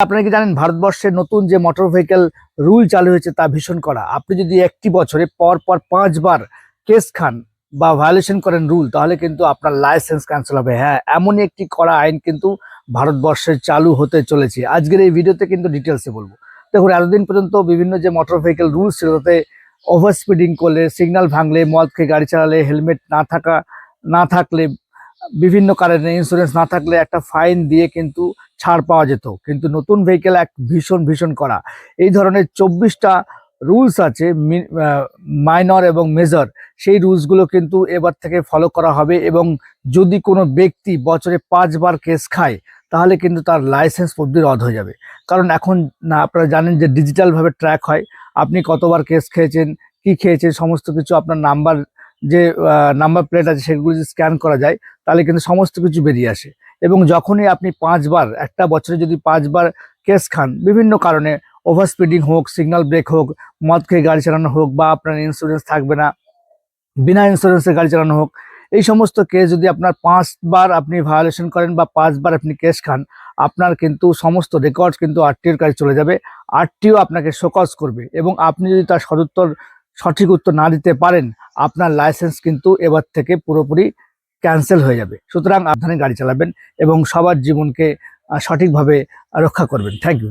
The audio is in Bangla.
আপনারা কি জানেন ভারতবর্ষের নতুন যে মোটর ভেহিকেল রুল চালু হয়েছে তা ভীষণ কড়া। আপনি যদি একটি বছরে পর পর 5 বার কেস খান বা ভায়োলেশন করেন রুল, তাহলে কিন্তু আপনার লাইসেন্স ক্যান্সেল হবে। হ্যাঁ, এমনই একটি কড়া আইন কিন্তু ভারতবর্ষে চালু হতে চলেছে। আজকের এই ভিডিওতে কিন্তু ডিটেলসে বলবো। দেখুন, এতদিন পর্যন্ত বিভিন্ন যে মোটর ভেহিকেল রুলস ছিল তাতে ওভার স্পিডিং করলে, সিগন্যাল ভাঙলে, মদ খেয়ে গাড়ি চালালে, হেলমেট না থাকলে, বিভিন্ন কারণে ইন্স্যুরেন্স না থাকলে একটা ফাইন দিয়ে কিন্তু ছাড় পাওয়া যেত। কিন্তু নতুন ভেহিকেল এক ভীষণ করা এই ধরনের 24টা রুলস আছে, মাইনর এবং মেজর। সেই রুলসগুলো কিন্তু এবার থেকে ফলো করা হবে এবং যদি কোনো ব্যক্তি বছরে 5 বার কেস খায় তাহলে কিন্তু তার লাইসেন্স পদ্ধতি রদ হয়ে যাবে। কারণ এখন না, আপনারা জানেন যে ডিজিটালভাবে ট্র্যাক হয়। আপনি কতবার কেস খেয়েছেন, কি খেয়েছেন, সমস্ত কিছু আপনার নাম্বার প্লেট আছে সেগুলো যদি স্ক্যান করা যায় তাহলে কিন্তু সমস্ত কিছু বেরিয়ে আসে। এবং যখনই আপনি 5 বার, একটা বছরে যদি 5 বার কেস খান বিভিন্ন কারণে, ওভার স্পিডিং হোক, সিগন্যাল ব্রেক হোক, মদ খেয়ে গাড়ি চালানো হোক, বা আপনার ইন্স্যুরেন্স থাকবে না, বিনা ইন্স্যুরেন্সে গাড়ি চালানো হোক, এই সমস্ত কেস যদি আপনার 5 বার আপনি ভায়োলেশন করেন বা 5 বার আপনি কেস খান, আপনার কিন্তু সমস্ত রেকর্ড কিন্তু আরটিওর কাছে চলে যাবে। আরটিও আপনাকে শোকজ করবে এবং আপনি যদি তার সঠিক উত্তর না দিতে পারেন, আপনার লাইসেন্স কিন্তু এবার থেকে পুরোপুরি ক্যান্সেল হয়ে যাবে। সুতরাং সাবধানে গাড়ি চালাবেন এবং সবার জীবনকে সঠিকভাবে রক্ষা করবেন। Thank you.